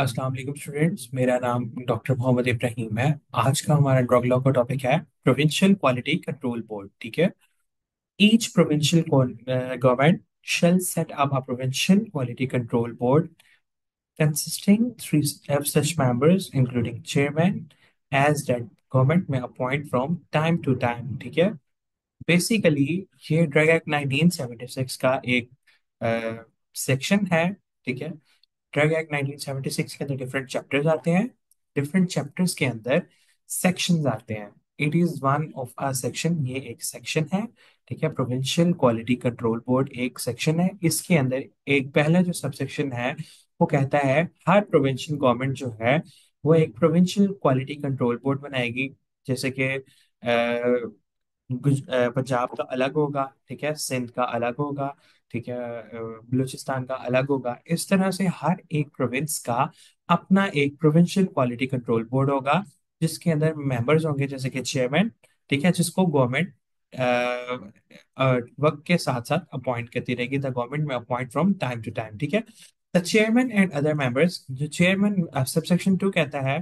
अस्सलाम वालेकुम स्टूडेंट्स, मेरा नाम डॉक्टर मोहम्मद इब्राहिम है। आज का हमारा ड्रग लॉ का टॉपिक है प्रोविंशियल क्वालिटी कंट्रोल बोर्ड। ठीक है। Each provincial government shall set up a provincial quality control board consisting three of such members including chairman as that government may appoint from time to time। ठीक है। Basically ये drug act 1976 का एक section है। ठीक है। Drug act 1976 के अंदर डिफरेंट चैप्टर्स आते हैं। डिफरेंट चैप्टर्स के अंदर सेक्शंस आते हैं। It is one of a section, ये एक सेक्शन है। ठीक है। प्रोविंशियल क्वालिटी कंट्रोल बोर्ड एक सेक्शन है। इसके अंदर एक पहला जो सब सेक्शन है वो कहता है हर प्रोविंशियल गवर्नमेंट जो है वो एक प्रोविंशियल क्वालिटी कंट्रोल बोर्ड बनाएगी। जैसे कि पंजाब का अलग होगा। ठीक है। सिंध का अलग होगा। ठीक है। बलूचिस्तान का अलग होगा। इस तरह से हर एक प्रोविंस का अपना एक प्रोविंशियल क्वालिटी कंट्रोल बोर्ड होगा जिसके अंदर मेंबर्स होंगे जैसे कि चेयरमैन। ठीक है। जिसको गवर्नमेंट वक्त के साथ साथ अपॉइंट करती रहेगी। द गवर्नमेंट में appoint from time to time. ठीक है। The chairman and other members, जो चेयरमैन सबसेक्शन 2 कहता है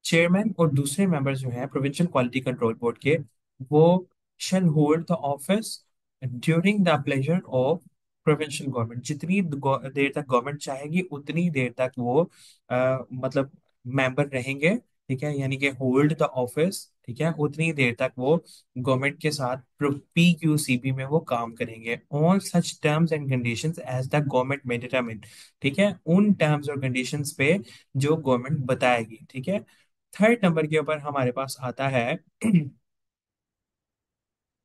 चेयरमैन और दूसरे मेंबर्स जो हैं प्रोविंशियल क्वालिटी कंट्रोल बोर्ड के, वो shall hold the office during the pleasure of provincial government. जितनी देर तक गवर्नमेंट चाहेगी उतनी देर तक वो मतलब मेंबर रहेंगे। ठीक है। यानी कि होल्ड द ऑफिस। ठीक है। उतनी देर तक वो गवर्नमेंट के साथ PQCB में वो काम करेंगे। On such terms and conditions as the government में डिटरमिन। ठीक है। उन टर्म्स और कंडीशंस पे जो गवर्नमेंट बताएगी। ठीक है। थर्ड नंबर के ऊपर हमारे पास आता है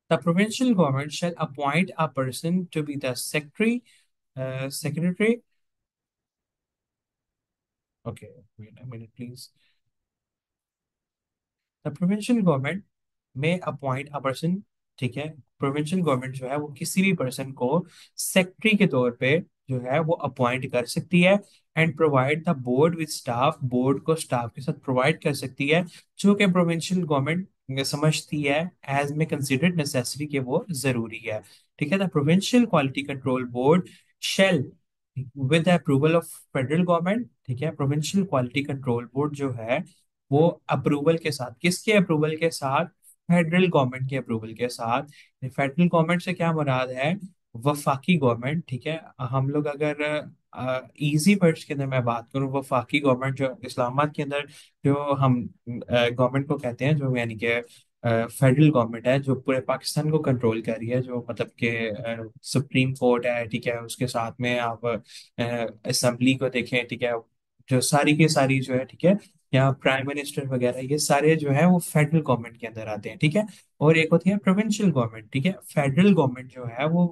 the provincial government shall appoint a person to be the secretary, okay, wait a minute please। The provincial government में अपॉइंट अ पर्सन। ठीक है। प्रोविंशियल गवर्नमेंट जो है वो किसी भी पर्सन को सेक्रेटरी के तौर पे जो है वो अपॉइंट कर सकती है। And provide the board with staff, board को स्टाफ के साथ प्रोवाइड कर सकती है जो कि प्रोविंशियल गवर्नमेंट समझती है एज में कंसिडर्ड नेसेसरी के वो जरूरी है। ठीक है। The provincial quality control board shall with approval of federal government. ठीक है। प्रोविंशियल क्वालिटी कंट्रोल बोर्ड जो है वो अप्रूवल के साथ, किसके अप्रूवल के साथ? फेडरल गवर्नमेंट के अप्रूवल के साथ। फेडरल गवर्नमेंट से क्या मुराद है? वफाकी गवर्नमेंट। ठीक है। हम लोग अगर इजी वर्ड्स के अंदर मैं बात करूं, वफाकी गवर्नमेंट जो इस्लामाबाद के अंदर जो हम गवर्नमेंट को कहते हैं, जो यानी कि फेडरल गवर्नमेंट है जो पूरे पाकिस्तान को कंट्रोल कर रही है, जो मतलब कि सुप्रीम कोर्ट है। ठीक है। उसके साथ में आप असेंबली को देखें। ठीक है। जो सारी की सारी जो है, ठीक है, या प्राइम मिनिस्टर वगैरह, ये सारे जो है वो फेडरल गवर्नमेंट के अंदर आते हैं। ठीक है। और एक होती है प्रोविंशियल गवर्नमेंट। ठीक है। फेडरल गवर्नमेंट जो है वो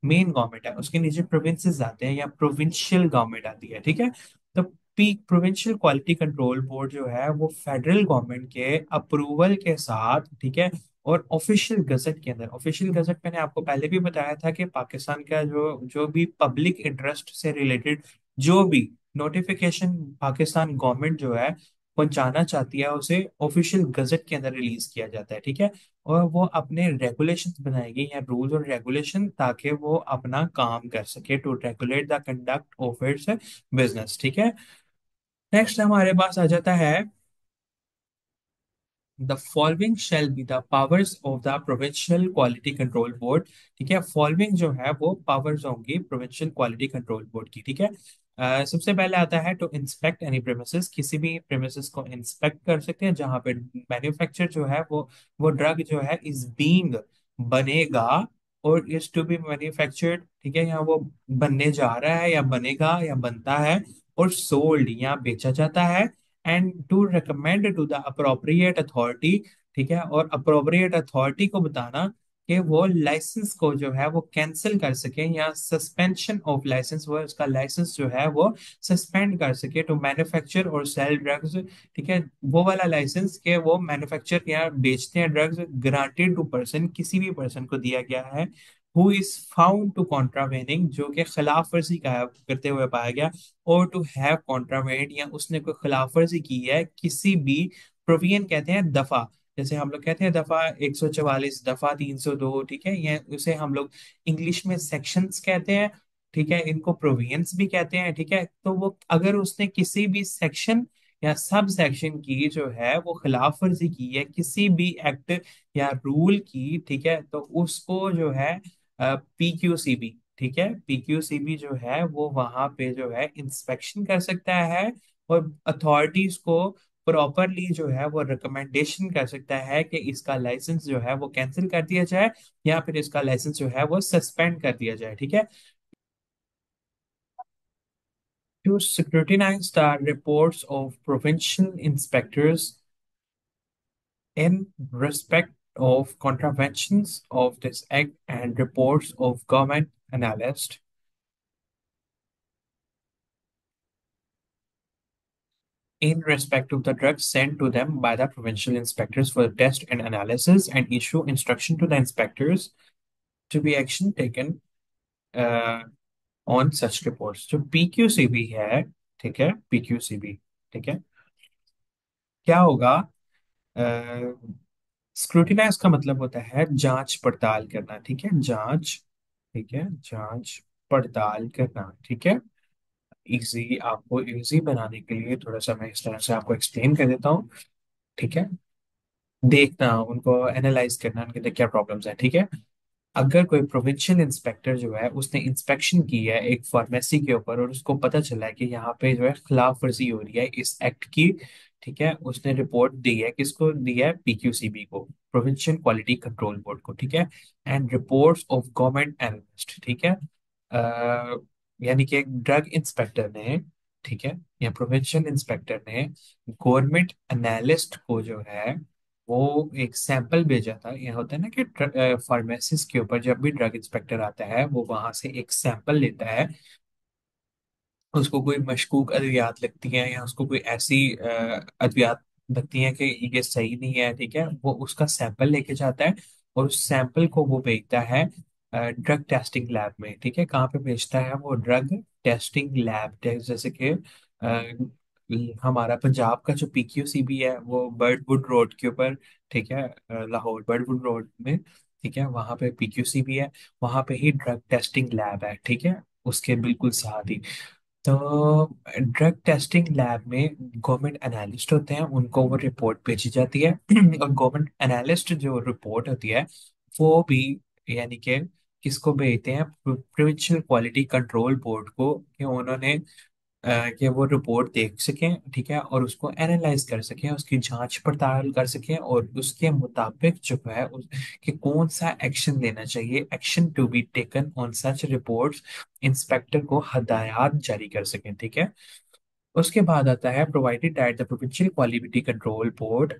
मेन गवर्नमेंट है, उसके नीचे प्रोविंसेस आते हैं या प्रोविंशियल गवर्नमेंट आती है। ठीक है। तो peak provincial quality control board जो है वो फेडरल गवर्नमेंट के अप्रूवल के साथ, ठीक है, और ऑफिशियल गजट के अंदर, ऑफिशियल गजट मैंने आपको पहले भी बताया था कि पाकिस्तान का जो जो भी पब्लिक इंटरेस्ट से रिलेटेड जो भी नोटिफिकेशन पाकिस्तान गवर्नमेंट जो है पहुंचाना चाहती है उसे ऑफिशियल गजट के अंदर रिलीज किया जाता है। ठीक है। और वो अपने रेगुलेशंस बनाएगी या रूल्स और रेगुलेशन, ताकि वो अपना काम कर सके to regulate the conduct of its business. ठीक है। नेक्स्ट हमारे पास आ जाता है the following shall be the powers of the provincial quality control board. ठीक है। फॉलोइंग जो है वो पावर्स होंगी प्रोविंशियल क्वालिटी कंट्रोल बोर्ड की। ठीक है। सबसे पहले आता है टू इंस्पेक्ट एनी प्रेमिसेस, किसी भी प्रेमिसेस को इंस्पेक्ट कर सकते हैं जहां पे मैन्युफैक्चर जो है वो ड्रग जो है इज बीइंग बनेगा और इज टू बी मैन्युफैक्चर्ड। ठीक है। यहाँ वो बनने जा रहा है या बनेगा या बनता है, और सोल्ड या बेचा जाता है। And to recommend to the appropriate authority. ठीक है। और अप्रोप्रिएट अथॉरिटी को बताना कि वो लाइसेंस को जो है वो कैंसिल कर सके या सस्पेंशन ऑफ लाइसेंस, वो उसका लाइसेंस जो है वो सस्पेंड कर सके टू मैन्युफैक्चर और सेल ड्रग्स। ठीक है। वो वाला लाइसेंस के वो मैन्युफैक्चर या बेचते हैं ड्रग्स, ग्रांटेड टू पर्सन, किसी भी पर्सन को दिया गया है हु इज फाउंड टू कॉन्ट्रावेनिंग, जो कि खिलाफ वर्जी का करते हुए पाया गया, और टू हैव कॉन्ट्रावेंट, या उसने कोई खिलाफ वर्जी की है किसी भी प्रोविजन, कहते हैं दफा, जैसे हम लोग कहते हैं दफा 144, दफा 302। ठीक है। ये उसे हम लोग इंग्लिश में सेक्शंस कहते हैं। ठीक है, इनको प्रोवियंस भी कहते हैं, ठीक है। तो वो अगर उसने किसी भी सेक्शन या सब सेक्शन की जो है वो खिलाफ वर्जी की है किसी भी एक्ट या रूल की, ठीक है, तो उसको जो है PQCB, ठीक है, PQCB जो है वो वहां पे जो है इंस्पेक्शन कर सकता है और अथॉरिटीज को प्रॉपरली जो है वो रिकमेंडेशन कर सकता है कि इसका लाइसेंस जो है वो कैंसिल कर दिया जाए या फिर इसका लाइसेंस जो है वो सस्पेंड कर दिया जाए, ठीक है। To scrutinize the reports of provincial inspectors in respect of contraventions of this act and reports of government analysts in respect of the drugs sent to them by the provincial inspectors for test and analysis, and issue instruction to the inspectors to be action taken uh, on such reports। जो PQCB है, ठीक है, PQCB, ठीक है, क्या होगा? Scrutinise का मतलब होता है जांच पड़ताल करना, ठीक है, जांच, ठीक है, जांच पड़ताल करना, ठीक है। इजी, आपको इजी बनाने के लिए थोड़ा सा मैं इस तरह से आपको एक्सप्लेन कर देता हूँ, ठीक है। देखना, उनको एनालाइज करना, उनके अंदर क्या प्रॉब्लम्स है, ठीक है। अगर कोई प्रोविंशियल इंस्पेक्टर जो है उसने इंस्पेक्शन की है एक फार्मेसी के ऊपर और उसको पता चला है कि यहाँ पे जो है खिलाफ वर्जी हो रही है इस एक्ट की, ठीक है, उसने रिपोर्ट दी है, किसको दी है? PQCB को, प्रोविंशियल क्वालिटी कंट्रोल बोर्ड को, ठीक है। And reports of government analyst, ठीक है। अह, यानी कि एक ड्रग इंस्पेक्टर ने, ठीक है, या प्रोविंशियल इंस्पेक्टर ने गवर्नमेंट एनालिस्ट को जो है वो एक सैंपल भेजा था। यह होता है ना कि फार्मेसिस्ट के ऊपर जब भी ड्रग इंस्पेक्टर आता है वो वहां से एक सैंपल लेता है, उसको कोई मशकूक अद्वियात लगती हैं या उसको कोई ऐसी अद्वियात लगती हैं कि ये सही नहीं है, ठीक है, वो उसका सैंपल लेके जाता है और उस सैंपल को वो भेजता है ड्रग टेस्टिंग लैब में, ठीक है। कहाँ पे भेजता है वो? ड्रग टेस्टिंग लैब, जैसे कि हमारा पंजाब का जो PQCB है वो बर्डवुड रोड के ऊपर, ठीक है, लाहौर बर्डवुड रोड में, ठीक है, वहाँ पे PQCB है, वहाँ पे ही ड्रग टेस्टिंग लैब है, ठीक है, उसके बिल्कुल साथ ही। तो ड्रग टेस्टिंग लैब में गवर्नमेंट एनालिस्ट होते हैं, उनको वो रिपोर्ट भेजी जाती है और गवर्नमेंट एनालिस्ट जो रिपोर्ट होती है वो भी, यानी कि किसको भेजते हैं? प्रोविंशियल क्वालिटी कंट्रोल बोर्ड को, कि उन्होंने कि वो रिपोर्ट देख सकें, ठीक है, और उसको एनालाइज कर सकें, उसकी जांच पड़ताल कर सकें और उसके मुताबिक जो है कि कौन सा एक्शन लेना चाहिए, action to be taken on such reports, inspector को हदायत जारी कर सकें, ठीक है। उसके बाद आता है provided that the provincial quality control board,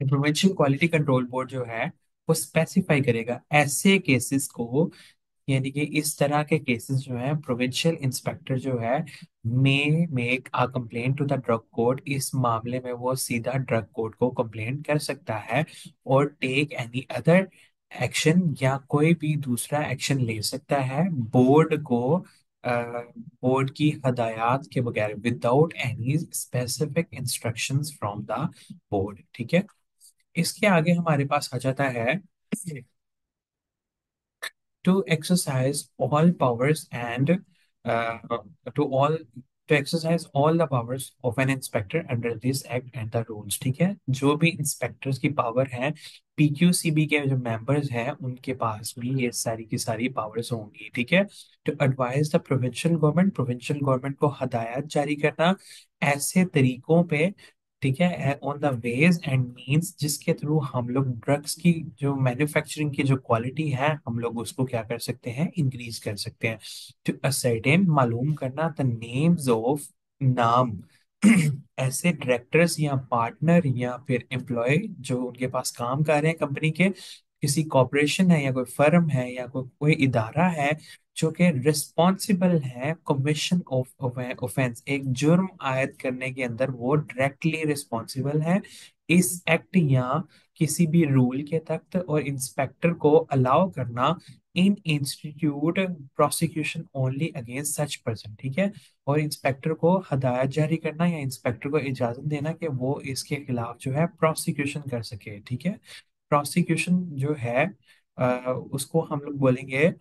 provincial quality control board जो है वो स्पेसिफाई करेगा ऐसे केसेस को, यानी कि इस तरह के केसेस जो है प्रोविंशियल इंस्पेक्टर जो है may make a complaint to the drug court, इस मामले में वो सीधा ड्रग कोर्ट को कंप्लेंट कर सकता है और टेक एनी अदर एक्शन, या कोई भी दूसरा एक्शन ले सकता है बोर्ड को, बोर्ड की हदायत के बगैर, without any specific instructions from the board, ठीक है। इसके आगे हमारे पास आ जाता है to exercise all powers and to all to exercise all the powers of an inspector under this act and the rules, ठीक है। जो भी इंस्पेक्टर्स की पावर है, PQCB के जो मेंबर्स हैं उनके पास भी ये सारी की सारी पावर्स होंगी, ठीक है। To advise the provincial government, provincial government को हदायत जारी करना ऐसे तरीकों पे, ठीक है, on the ways and means जिसके थ्रू हम लोग ड्रग्स की जो मैन्युफैक्चरिंग की जो क्वालिटी है हम लोग उसको क्या कर सकते हैं? इंक्रीज कर सकते हैं। टू असर्टेन, मालूम करना, द नेम्स ऑफ, नाम ऐसे डायरेक्टर्स या पार्टनर या फिर एम्प्लॉय जो उनके पास काम कर रहे हैं कंपनी के, किसी कॉरपोरेशन है या कोई फर्म है या कोई इदारा है जो कि रिस्पॉन्सिबल है कमीशन ऑफ ऑफेंस, एक जुर्म आयद करने के अंदर वो डायरेक्टली रिस्पॉन्सिबल है इस एक्ट या किसी भी रूल के तहत, और इंस्पेक्टर को अलाउ करना इन institute prosecution only against such person, ठीक है। और इंस्पेक्टर को हदायत जारी करना या इंस्पेक्टर को इजाजत देना कि वो इसके खिलाफ जो है प्रोसिक्यूशन कर सके, ठीक है। प्रोसिक्यूशन जो है उसको हम लोग बोलेंगे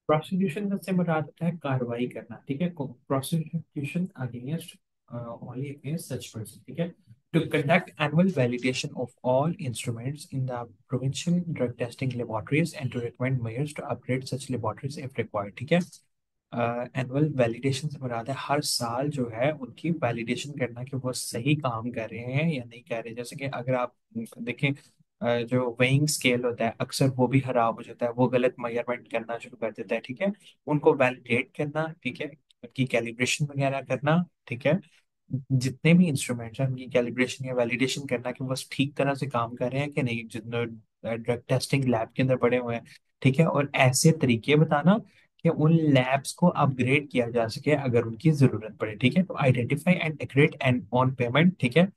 प्रोसिक्यूशन से मुराद होता है कार्रवाई करना, ठीक है। Prosecution against, only against such person, ठीक है। To conduct annual validation of all instruments in the provincial drug testing laboratories and to recommend measures to upgrade such laboratories if required, ठीक है। एनुअल वैलिडेशन से मुराद है हर साल जो है उनकी वैलिडेशन करना कि वो सही काम कर रहे हैं या नहीं कर रहे। जैसे कि अगर आप देखें, जो वेइंग स्केल होता है अक्सर वो भी खराब हो जाता है, वो गलत मेजरमेंट करना शुरू कर देता है, ठीक है। उनको वैलिडेट करना, ठीक है, उनकी कैलिब्रेशन वगैरह करना, ठीक है। जितने भी इंस्ट्रूमेंट्स हैं उनकी कैलिब्रेशन या वैलिडेशन करना कि वो बस ठीक तरह से काम कर रहे हैं कि नहीं, जितने ड्रग टेस्टिंग लैब के अंदर पड़े हुए हैं, ठीक है। और ऐसे तरीके बताना कि उन लैब्स को अपग्रेड किया जा सके अगर उनकी जरूरत पड़े, ठीक है। तो identify and accrete and on payment, ठीक है,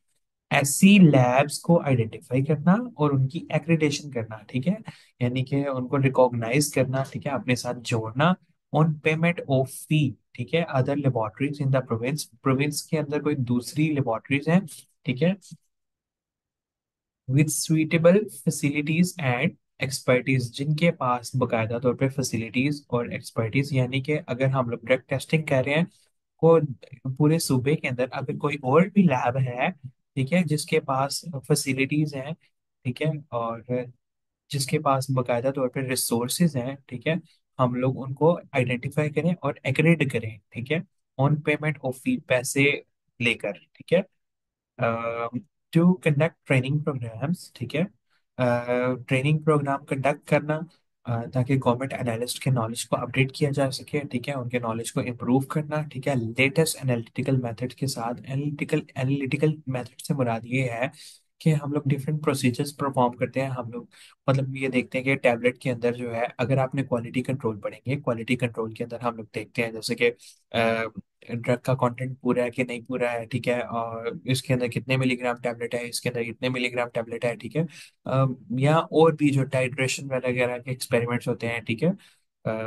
ऐसी लैब्स को आइडेंटिफाई करना और उनकी एक्रेडिटेशन करना, ठीक है, यानी कि उनको रिकॉग्नाइज करना, ठीक है, अपने साथ जोड़ना। ऑन पेमेंट ऑफ फी, ठीक है, other laboratories in the province, province के अंदर कोई दूसरी लेबोरेटरीज हैं, ठीक है, with suitable facilities and expertise, जिनके पास बकायदा तौर पे फैसिलिटीज और एक्सपर्टीज, यानी कि अगर हम लोग ड्रग टेस्टिंग कर रहे हैं को पूरे सूबे के अंदर अगर कोई और भी लैब है, ठीक है, जिसके पास फैसिलिटीज हैं, ठीक है, और जिसके पास बकायदा तौर पे रिसोर्सेज हैं, ठीक है, हम लोग उनको आइडेंटिफाई करें और एक्रेडिट करें, ठीक है, ऑन पेमेंट ऑफ फी, पैसे लेकर, ठीक है। टू कंडक्ट ट्रेनिंग प्रोग्राम्स, ठीक है, ट्रेनिंग प्रोग्राम कंडक्ट करना, ताकि गवर्नमेंट एनालिस्ट के नॉलेज को अपडेट किया जा सके, ठीक है, उनके नॉलेज को इम्प्रूव करना, ठीक है, लेटेस्ट एनालिटिकल मेथड के साथ। एनालिटिकल एनालिटिकल मेथड से मुराद ये है कि हम लोग डिफरेंट प्रोसीजर्स परफॉर्म करते हैं, हम लोग मतलब ये देखते हैं कि टैबलेट के अंदर जो है, अगर आपने क्वालिटी कंट्रोल पढ़ेंगे, क्वालिटी कंट्रोल के अंदर हम लोग देखते हैं जैसे कि ड्रग का कंटेंट पूरा है कि नहीं पूरा है, ठीक है, और इसके अंदर कितने मिलीग्राम टैबलेट है, इसके अंदर कितने मिलीग्राम टैबलेट है, ठीक है। या और भी जो टाइट्रेशन वगैरह के एक्सपेरिमेंट्स होते हैं, ठीक है।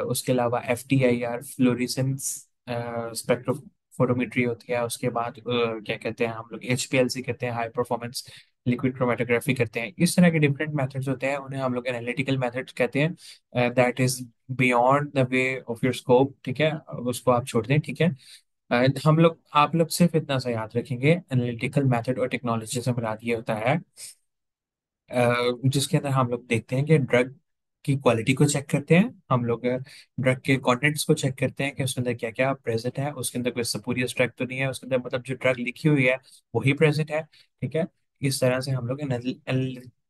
उसके अलावा FTIR फ्लोरेसेंस स्पेक्ट्रोफोटोमेट्री होती है, उसके बाद क्या कहते हैं हम लोग HPLC करते हैं, हाई परफॉर्मेंस लिक्विड क्रोमेटोग्राफी करते हैं। इस तरह के डिफरेंट मेथड्स होते हैं, उन्हें हम लोग एनालिटिकल मेथड्स कहते हैं। That is beyond the way of your scope, ठीक है, उसको आप छोड़ दें, ठीक है। हम लोग आप लोग सिर्फ इतना सा याद रखेंगे, एनालिटिकल मेथड और टेक्नोलॉजी से मुराद ये होता है जिसके अंदर हम लोग देखते हैं कि ड्रग की क्वालिटी को चेक करते हैं, हम लोग ड्रग के कंटेंट्स को चेक करते हैं कि उसके अंदर क्या क्या प्रेजेंट है, उसके अंदर कोई स्पूरियस ड्रग तो नहीं है, उसके अंदर मतलब जो ड्रग लिखी हुई है वही प्रेजेंट है, ठीक है। इस तरह से हम लोग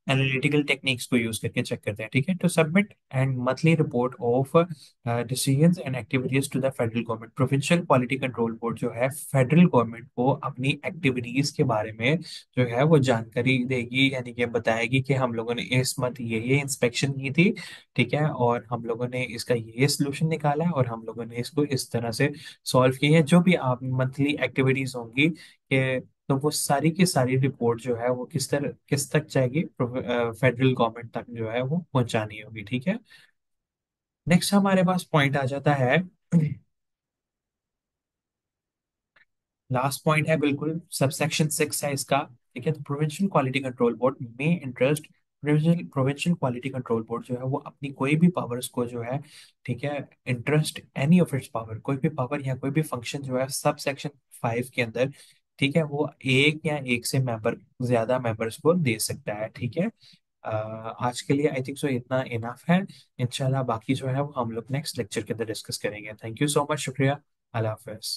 एनालिटिकल टेक्निक्स को यूज करके चेक करते हैं, ठीक है। To submit and monthly report of decisions and activities to the federal government, provincial quality control board जो है फेडरल गवर्नमेंट को अपनी एक्टिविटीज के बारे में जो है वो जानकारी देगी, यानी कि बताएगी कि हम लोगों ने इस मंथ ये इंस्पेक्शन की थी, ठीक है, और हम लोगों ने इसका ये सोल्यूशन निकाला है और हम लोगों ने इसको इस तरह से सॉल्व किया है। जो भी आप मंथली एक्टिविटीज होंगी कि तो वो सारी की सारी रिपोर्ट जो है वो किस तक जाएगी, फेडरल गवर्नमेंट तक जो है वो पहुंचानी होगी, ठीक है। नेक्स्ट हमारे पास पॉइंट आ जाता है, लास्ट पॉइंट है बिल्कुल, सबसेक्शन 6 है इसका, ठीक है। तो प्रोविंशियल क्वालिटी कंट्रोल बोर्ड में interest, provincial quality control board जो है वो अपनी कोई भी पावर्स को जो है, ठीक है, interest any of its power, कोई भी पावर या कोई भी फंक्शन जो है सब सेक्शन 5 के अंदर, ठीक है, वो एक या एक से मेंबर ज्यादा मेंबर्स को दे सकता है, ठीक है। आज के लिए आई थिंक सो इतना इनफ है। इंशाल्लाह बाकी जो है वो हम लोग नेक्स्ट लेक्चर के अंदर डिस्कस करेंगे। थैंक यू सो मच, शुक्रिया, अल्लाह हाफिज।